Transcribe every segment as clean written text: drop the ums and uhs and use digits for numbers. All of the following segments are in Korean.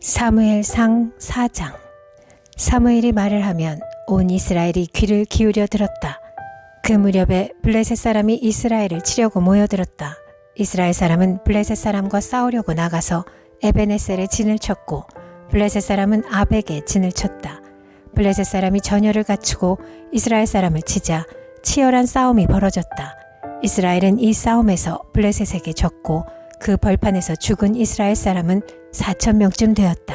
사무엘상 4장. 사무엘이 말을 하면 온 이스라엘이 귀를 기울여 들었다. 그 무렵에 블레셋 사람이 이스라엘을 치려고 모여들었다. 이스라엘 사람은 블레셋 사람과 싸우려고 나가서 에베네셀에 진을 쳤고 블레셋 사람은 아벡에 진을 쳤다. 블레셋 사람이 전열을 갖추고 이스라엘 사람을 치자 치열한 싸움이 벌어졌다. 이스라엘은 이 싸움에서 블레셋에게 졌고 그 벌판에서 죽은 이스라엘 사람은 4,000명쯤 되었다.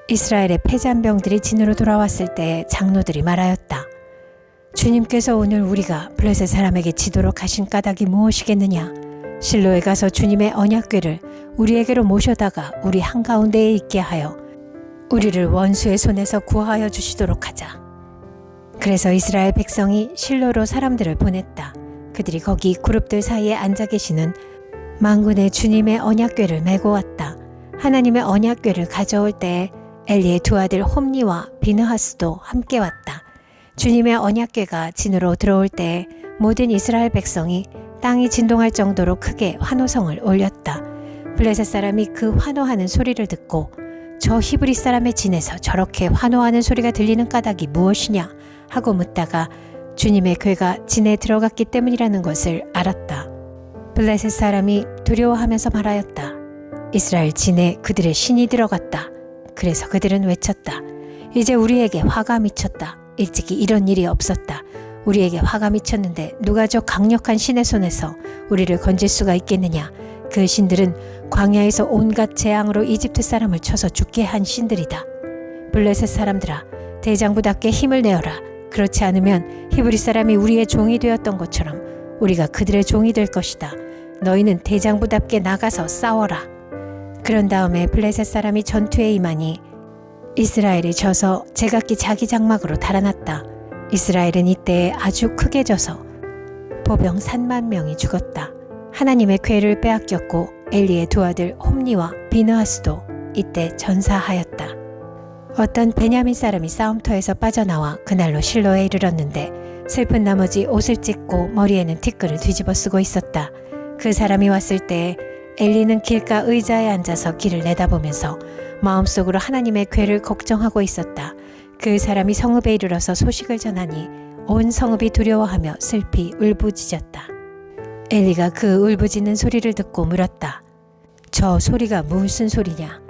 이스라엘의 패잔병들이 진으로 돌아왔을 때 장로들이 말하였다. 주님께서 오늘 우리가 블레셋 사람에게 지도록 하신 까닭이 무엇이겠느냐? 실로에 가서 주님의 언약궤를 우리에게로 모셔다가 우리 한가운데에 있게 하여 우리를 원수의 손에서 구하여 주시도록 하자. 그래서 이스라엘 백성이 실로로 사람들을 보냈다. 그들이 거기 그룹들 사이에 앉아 계시는 만군의 주님의 언약궤를 메고 왔다. 하나님의 언약궤를 가져올 때에 엘리의 두 아들 홈니와 비느하스도 함께 왔다. 주님의 언약궤가 진으로 들어올 때에 모든 이스라엘 백성이 땅이 진동할 정도로 크게 환호성을 올렸다. 블레셋 사람이 그 환호하는 소리를 듣고 저 히브리 사람의 진에서 저렇게 환호하는 소리가 들리는 까닭이 무엇이냐 하고 묻다가 주님의 궤가 진에 들어갔기 때문이라는 것을 알았다. 블레셋 사람이 두려워하면서 말하였다. 이스라엘 진에 그들의 신이 들어갔다. 그래서 그들은 외쳤다. 이제 우리에게 화가 미쳤다. 일찍이 이런 일이 없었다. 우리에게 화가 미쳤는데 누가 저 강력한 신의 손에서 우리를 건질 수가 있겠느냐. 그 신들은 광야에서 온갖 재앙으로 이집트 사람을 쳐서 죽게 한 신들이다. 블레셋 사람들아, 대장부답게 힘을 내어라. 그렇지 않으면 히브리 사람이 우리의 종이 되었던 것처럼 우리가 그들의 종이 될 것이다. 너희는 대장부답게 나가서 싸워라. 그런 다음에 블레셋 사람이 전투에 임하니 이스라엘이 져서 제각기 자기 장막으로 달아났다. 이스라엘은 이때에 아주 크게 져서 보병 30,000명이 죽었다. 하나님의 궤를 빼앗겼고 엘리의 두 아들 홈니와 비느하스도 이때 전사하였다. 어떤 베냐민 사람이 싸움터에서 빠져나와 그날로 실로에 이르렀는데 슬픈 나머지 옷을 찢고 머리에는 티끌을 뒤집어 쓰고 있었다. 그 사람이 왔을 때에 엘리는 길가 의자에 앉아서 길을 내다보면서 마음속으로 하나님의 궤를 걱정하고 있었다. 그 사람이 성읍에 이르러서 소식을 전하니 온 성읍이 두려워하며 슬피 울부짖었다. 엘리가 그 울부짖는 소리를 듣고 물었다. 저 소리가 무슨 소리냐?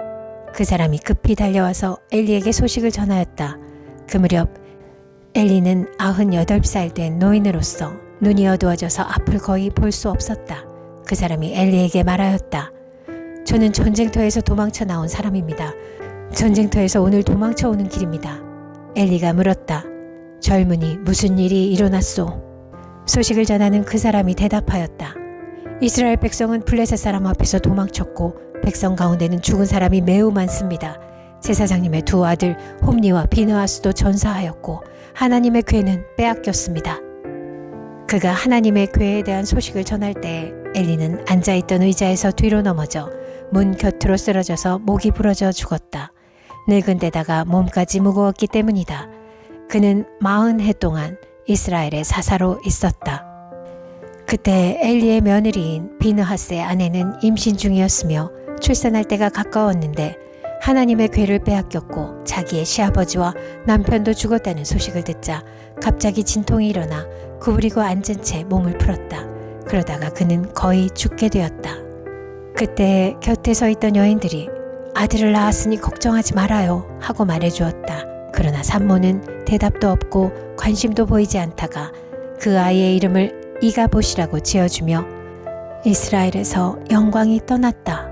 그 사람이 급히 달려와서 엘리에게 소식을 전하였다. 그 무렵 엘리는 98살 된 노인으로서 눈이 어두워져서 앞을 거의 볼 수 없었다. 그 사람이 엘리에게 말하였다. 저는 전쟁터에서 도망쳐 나온 사람입니다. 전쟁터에서 오늘 도망쳐 오는 길입니다. 엘리가 물었다. 젊은이, 무슨 일이 일어났소? 소식을 전하는 그 사람이 대답하였다. 이스라엘 백성은 블레셋 사람 앞에서 도망쳤고 백성 가운데는 죽은 사람이 매우 많습니다. 제사장님의 두 아들 홈니와 비느하스도 전사하였고 하나님의 궤는 빼앗겼습니다. 그가 하나님의 궤에 대한 소식을 전할 때 엘리는 앉아있던 의자에서 뒤로 넘어져 문 곁으로 쓰러져서 목이 부러져 죽었다. 늙은 데다가 몸까지 무거웠기 때문이다. 그는 40해 동안 이스라엘의 사사로 있었다. 그때 엘리의 며느리인 비느하스의 아내는 임신 중이었으며 출산할 때가 가까웠는데 하나님의 궤를 빼앗겼고 자기의 시아버지와 남편도 죽었다는 소식을 듣자 갑자기 진통이 일어나 구부리고 앉은 채 몸을 풀었다. 그러다가 그는 거의 죽게 되었다. 그때 곁에 서 있던 여인들이 아들을 낳았으니 걱정하지 말아요 하고 말해주었다. 그러나 산모는 대답도 없고 관심도 보이지 않다가 그 아이의 이름을 이가봇이라고 지어주며 이스라엘에서 영광이 떠났다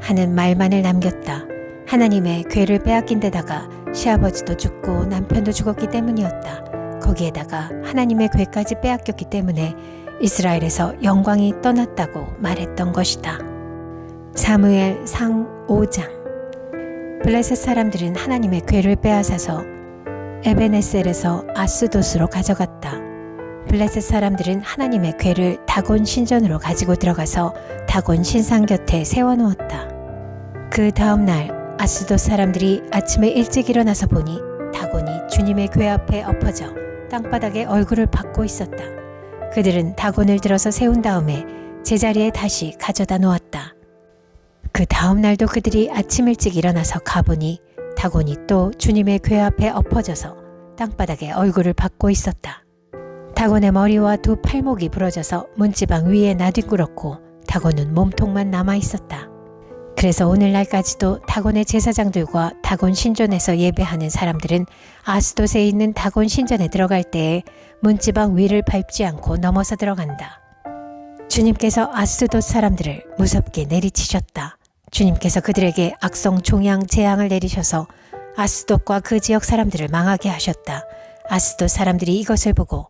하는 말만을 남겼다. 하나님의 궤를 빼앗긴 데다가 시아버지도 죽고 남편도 죽었기 때문이었다. 거기에다가 하나님의 궤까지 빼앗겼기 때문에 이스라엘에서 영광이 떠났다고 말했던 것이다. 사무엘 상 5장. 블레셋 사람들은 하나님의 궤를 빼앗아서 에베네셀에서 아스돗으로 가져갔다. 블레셋 사람들은 하나님의 궤를 다곤 신전으로 가지고 들어가서 다곤 신상 곁에 세워놓았다. 그 다음 날 아스돗 사람들이 아침에 일찍 일어나서 보니 다곤이 주님의 궤 앞에 엎어져 땅바닥에 얼굴을 박고 있었다. 그들은 다곤을 들어서 세운 다음에 제자리에 다시 가져다 놓았다. 그 다음 날도 그들이 아침 일찍 일어나서 가보니 다곤이 또 주님의 궤 앞에 엎어져서 땅바닥에 얼굴을 박고 있었다. 다곤의 머리와 두 팔목이 부러져서 문지방 위에 나뒹굴었고 다곤은 몸통만 남아 있었다. 그래서 오늘날까지도 다곤의 제사장들과 다곤 신전에서 예배하는 사람들은 아스돗에 있는 다곤 신전에 들어갈 때에 문지방 위를 밟지 않고 넘어서 들어간다. 주님께서 아스돗 사람들을 무섭게 내리치셨다. 주님께서 그들에게 악성 종양 재앙을 내리셔서 아스돗과 그 지역 사람들을 망하게 하셨다. 아스돗 사람들이 이것을 보고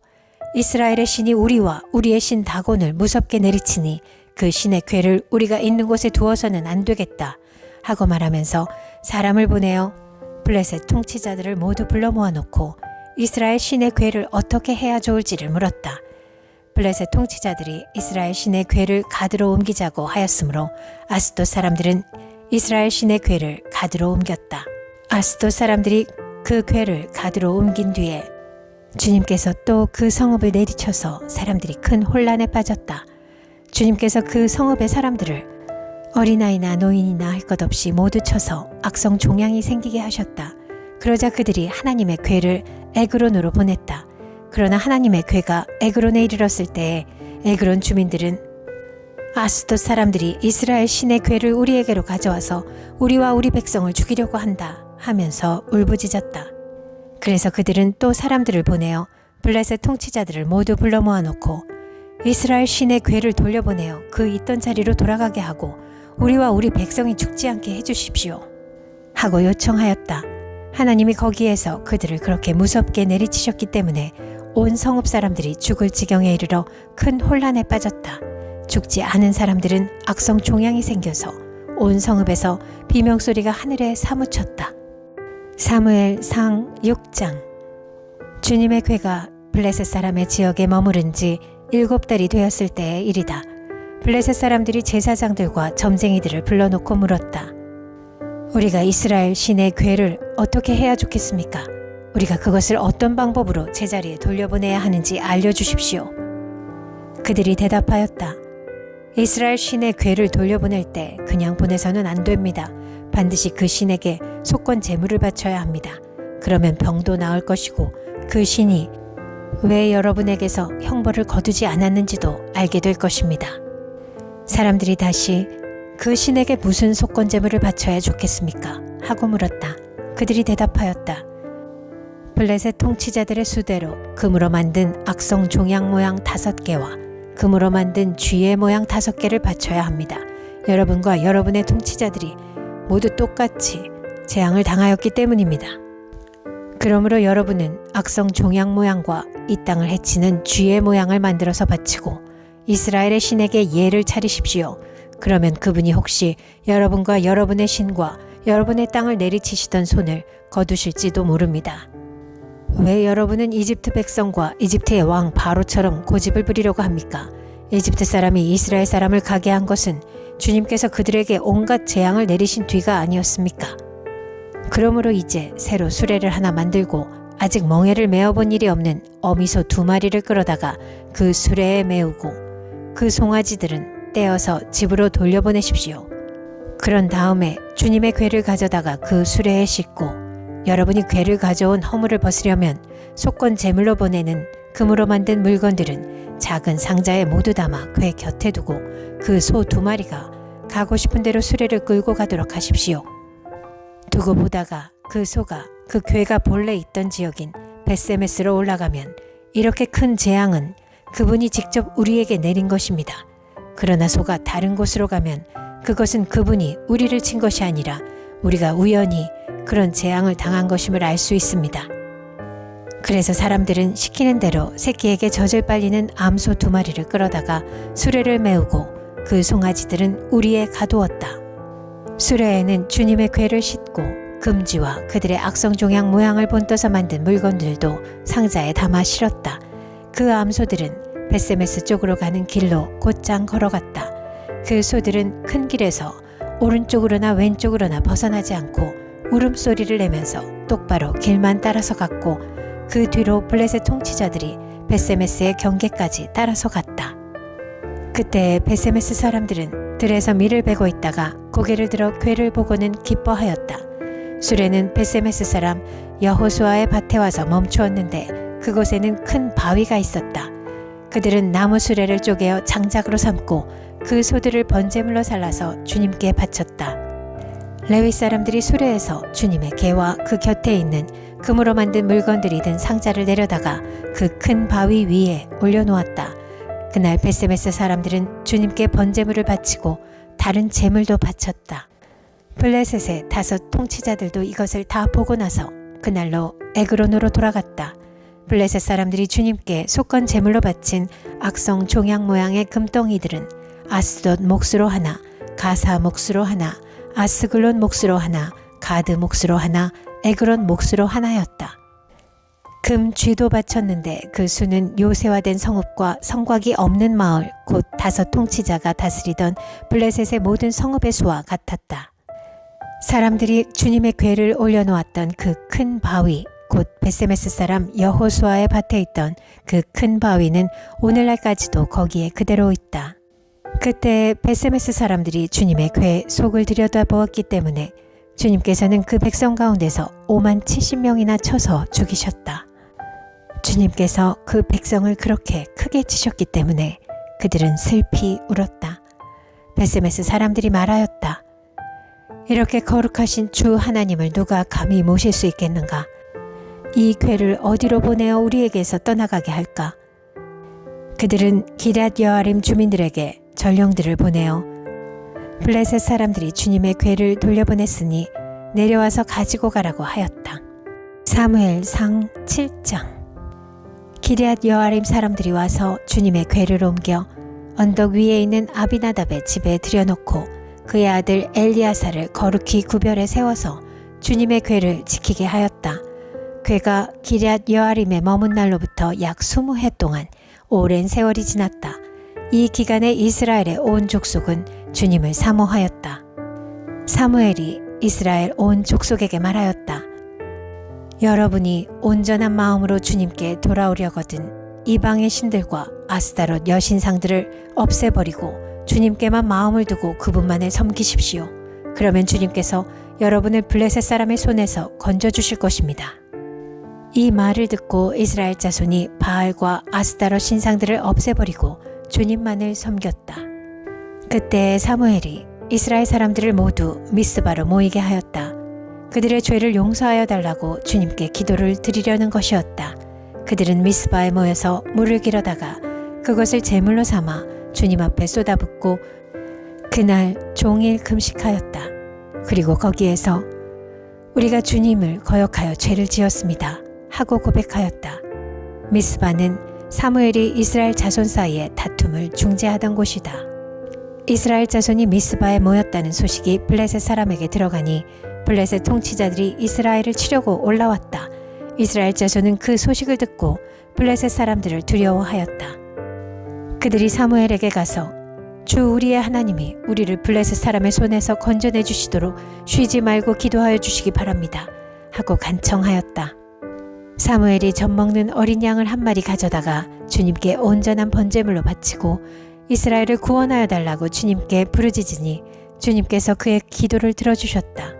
이스라엘의 신이 우리와 우리의 신 다곤을 무섭게 내리치니 그 신의 궤를 우리가 있는 곳에 두어서는 안 되겠다 하고 말하면서 사람을 보내어 블레셋 통치자들을 모두 불러 모아놓고 이스라엘 신의 궤를 어떻게 해야 좋을지를 물었다. 블레셋 통치자들이 이스라엘 신의 궤를 가드로 옮기자고 하였으므로 아스돗 사람들은 이스라엘 신의 궤를 가드로 옮겼다. 아스돗 사람들이 그 궤를 가드로 옮긴 뒤에 주님께서 또 그 성읍을 내리쳐서 사람들이 큰 혼란에 빠졌다. 주님께서 그 성읍의 사람들을 어린아이나 노인이나 할 것 없이 모두 쳐서 악성 종양이 생기게 하셨다. 그러자 그들이 하나님의 궤를 에그론으로 보냈다. 그러나 하나님의 궤가 에그론에 이르렀을 때에 에그론 주민들은 아스돗 사람들이 이스라엘 신의 궤를 우리에게로 가져와서 우리와 우리 백성을 죽이려고 한다 하면서 울부짖었다. 그래서 그들은 또 사람들을 보내어 블레셋 통치자들을 모두 불러 모아놓고 이스라엘 신의 궤를 돌려보내어 그 있던 자리로 돌아가게 하고 우리와 우리 백성이 죽지 않게 해주십시오 하고 요청하였다. 하나님이 거기에서 그들을 그렇게 무섭게 내리치셨기 때문에 온 성읍 사람들이 죽을 지경에 이르러 큰 혼란에 빠졌다. 죽지 않은 사람들은 악성 종양이 생겨서 온 성읍에서 비명소리가 하늘에 사무쳤다. 사무엘 상 6장. 주님의 궤가 블레셋 사람의 지역에 머무른 지 7달이 되었을 때의 일이다. 블레셋 사람들이 제사장들과 점쟁이들을 불러놓고 물었다. 우리가 이스라엘 신의 궤를 어떻게 해야 좋겠습니까? 우리가 그것을 어떤 방법으로 제자리에 돌려보내야 하는지 알려주십시오. 그들이 대답하였다. 이스라엘 신의 궤를 돌려보낼 때 그냥 보내서는 안 됩니다. 반드시 그 신에게 속건 제물을 바쳐야 합니다. 그러면 병도 나을 것이고 그 신이 왜 여러분에게서 형벌을 거두지 않았는지도 알게 될 것입니다. 사람들이 다시 그 신에게 무슨 속건 제물을 바쳐야 좋겠습니까? 하고 물었다. 그들이 대답하였다. 블레셋 통치자들의 수대로 금으로 만든 악성 종양 모양 5개와 금으로 만든 쥐의 모양 5개를 바쳐야 합니다. 여러분과 여러분의 통치자들이 모두 똑같이 재앙을 당하였기 때문입니다. 그러므로 여러분은 악성 종양 모양과 이 땅을 해치는 쥐의 모양을 만들어서 바치고 이스라엘의 신에게 예를 차리십시오. 그러면 그분이 혹시 여러분과 여러분의 신과 여러분의 땅을 내리치시던 손을 거두실지도 모릅니다. 왜 여러분은 이집트 백성과 이집트의 왕 바로처럼 고집을 부리려고 합니까? 이집트 사람이 이스라엘 사람을 가게 한 것은 주님께서 그들에게 온갖 재앙을 내리신 뒤가 아니었습니까? 그러므로 이제 새로 수레를 하나 만들고 아직 멍에를 메어본 일이 없는 어미소 2마리를 끌어다가 그 수레에 메우고 그 송아지들은 떼어서 집으로 돌려보내십시오. 그런 다음에 주님의 궤를 가져다가 그 수레에 싣고 여러분이 궤를 가져온 허물을 벗으려면 속건 제물로 보내는 금으로 만든 물건들은 작은 상자에 모두 담아 궤 곁에 두고 그 소 2마리가 가고 싶은 대로 수레를 끌고 가도록 하십시오. 두고 보다가 그 소가 그 궤가 본래 있던 지역인 벳세메스로 올라가면 이렇게 큰 재앙은 그분이 직접 우리에게 내린 것입니다. 그러나 소가 다른 곳으로 가면 그것은 그분이 우리를 친 것이 아니라 우리가 우연히 그런 재앙을 당한 것임을 알 수 있습니다. 그래서 사람들은 시키는 대로 새끼에게 젖을 빨리는 암소 2마리를 끌어다가 수레를 메우고 그 송아지들은 우리에 가두었다. 수레에는 주님의 궤를 싣고 금쥐와 그들의 악성 종양 모양을 본떠서 만든 물건들도 상자에 담아 실었다. 그 암소들은 벳세메스 쪽으로 가는 길로 곧장 걸어갔다. 그 소들은 큰 길에서 오른쪽으로나 왼쪽으로나 벗어나지 않고 울음소리를 내면서 똑바로 길만 따라서 갔고 그 뒤로 블레셋 통치자들이 벳세메스의 경계까지 따라서 갔다. 그때 벳세메스 사람들은 들에서 밀을 베고 있다가 고개를 들어 궤를 보고는 기뻐하였다. 수레는 베세메스 사람 여호수아의 밭에 와서 멈추었는데 그곳에는 큰 바위가 있었다. 그들은 나무 수레를 쪼개어 장작으로 삼고 그 소들을 번제물로 살라서 주님께 바쳤다. 레위 사람들이 수레에서 주님의 궤와 그 곁에 있는 금으로 만든 물건들이 든 상자를 내려다가 그 큰 바위 위에 올려놓았다. 그날 베세메스 사람들은 주님께 번제물을 바치고 다른 제물도 바쳤다. 블레셋의 5 통치자들도 이것을 다 보고 나서 그날로 에그론으로 돌아갔다. 블레셋 사람들이 주님께 속건 제물로 바친 악성 종양 모양의 금덩이들은 아스돗 몫으로 하나, 가사 몫으로 하나, 아스글론 몫으로 하나, 가드 몫으로 하나, 에그론 몫으로 하나였다. 금 쥐도 바쳤는데 그 수는 요새화된 성읍과 성곽이 없는 마을 곧 5 통치자가 다스리던 블레셋의 모든 성읍의 수와 같았다. 사람들이 주님의 궤를 올려놓았던 그 큰 바위 곧 베세메스 사람 여호수아의 밭에 있던 그 큰 바위는 오늘날까지도 거기에 그대로 있다. 그때 베세메스 사람들이 주님의 궤 속을 들여다보았기 때문에 주님께서는 그 백성 가운데서 5만 70명이나 쳐서 죽이셨다. 주님께서 그 백성을 그렇게 크게 치셨기 때문에 그들은 슬피 울었다. 베세메스 사람들이 말하였다. 이렇게 거룩하신 주 하나님을 누가 감히 모실 수 있겠는가? 이 궤를 어디로 보내어 우리에게서 떠나가게 할까? 그들은 기럇 여아림 주민들에게 전령들을 보내어 블레셋 사람들이 주님의 궤를 돌려보냈으니 내려와서 가지고 가라고 하였다. 사무엘상 7장. 기럇 여아림 사람들이 와서 주님의 궤를 옮겨 언덕 위에 있는 아비나답의 집에 들여놓고 그의 아들 엘리야사를 거룩히 구별해 세워서 주님의 궤를 지키게 하였다. 궤가 기럇 여아림에 머문 날로부터 약 20해 동안 오랜 세월이 지났다. 이 기간에 이스라엘의 온 족속은 주님을 사모하였다. 사무엘이 이스라엘 온 족속에게 말하였다. 여러분이 온전한 마음으로 주님께 돌아오려거든 이방의 신들과 아스타롯 여신상들을 없애버리고 주님께만 마음을 두고 그분만을 섬기십시오. 그러면 주님께서 여러분을 블레셋 사람의 손에서 건져주실 것입니다. 이 말을 듣고 이스라엘 자손이 바알과 아스타롯 신상들을 없애버리고 주님만을 섬겼다. 그때 사무엘이 이스라엘 사람들을 모두 미스바로 모이게 하였다. 그들의 죄를 용서하여 달라고 주님께 기도를 드리려는 것이었다. 그들은 미스바에 모여서 물을 길어다가 그것을 제물로 삼아 주님 앞에 쏟아붓고 그날 종일 금식하였다. 그리고 거기에서 우리가 주님을 거역하여 죄를 지었습니다 하고 고백하였다. 미스바는 사무엘이 이스라엘 자손 사이에 다툼을 중재하던 곳이다. 이스라엘 자손이 미스바에 모였다는 소식이 블레셋 사람에게 들어가니 블레셋 통치자들이 이스라엘을 치려고 올라왔다. 이스라엘 자손은 그 소식을 듣고 블레셋 사람들을 두려워하였다. 그들이 사무엘에게 가서 주 우리의 하나님이 우리를 블레셋 사람의 손에서 건져내 주시도록 쉬지 말고 기도하여 주시기 바랍니다 하고 간청하였다. 사무엘이 젖먹는 어린 양을 한 마리 가져다가 주님께 온전한 번제물로 바치고 이스라엘을 구원하여 달라고 주님께 부르짖으니 주님께서 그의 기도를 들어주셨다.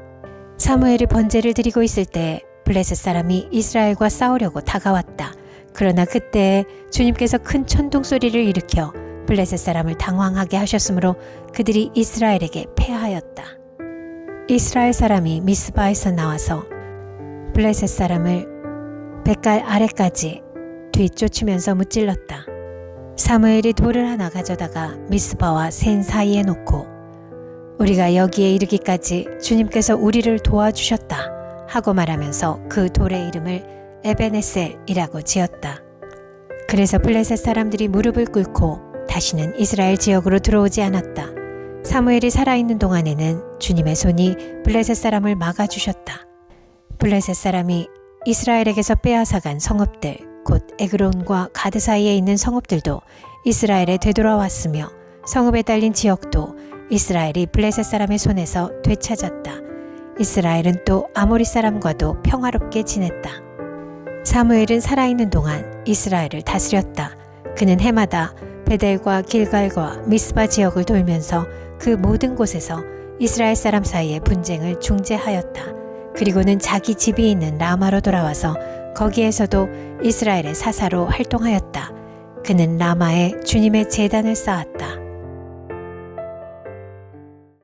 사무엘이 번제를 드리고 있을 때 블레셋 사람이 이스라엘과 싸우려고 다가왔다. 그러나 그때 주님께서 큰 천둥 소리를 일으켜 블레셋 사람을 당황하게 하셨으므로 그들이 이스라엘에게 패하였다. 이스라엘 사람이 미스바에서 나와서 블레셋 사람을 뱃갈 아래까지 뒤쫓으면서 무찔렀다. 사무엘이 돌을 하나 가져다가 미스바와 센 사이에 놓고 우리가 여기에 이르기까지 주님께서 우리를 도와주셨다 하고 말하면서 그 돌의 이름을 에베네셀이라고 지었다. 그래서 블레셋 사람들이 무릎을 꿇고 다시는 이스라엘 지역으로 들어오지 않았다. 사무엘이 살아있는 동안에는 주님의 손이 블레셋 사람을 막아주셨다. 블레셋 사람이 이스라엘에게서 빼앗아간 성읍들 곧 에그론과 가드 사이에 있는 성읍들도 이스라엘에 되돌아왔으며 성읍에 달린 지역도 이스라엘이 블레셋 사람의 손에서 되찾았다. 이스라엘은 또 아모리 사람과도 평화롭게 지냈다. 사무엘은 살아있는 동안 이스라엘을 다스렸다. 그는 해마다 베델과 길갈과 미스바 지역을 돌면서 그 모든 곳에서 이스라엘 사람 사이의 분쟁을 중재하였다. 그리고는 자기 집이 있는 라마로 돌아와서 거기에서도 이스라엘의 사사로 활동하였다. 그는 라마에 주님의 제단을 쌓았다.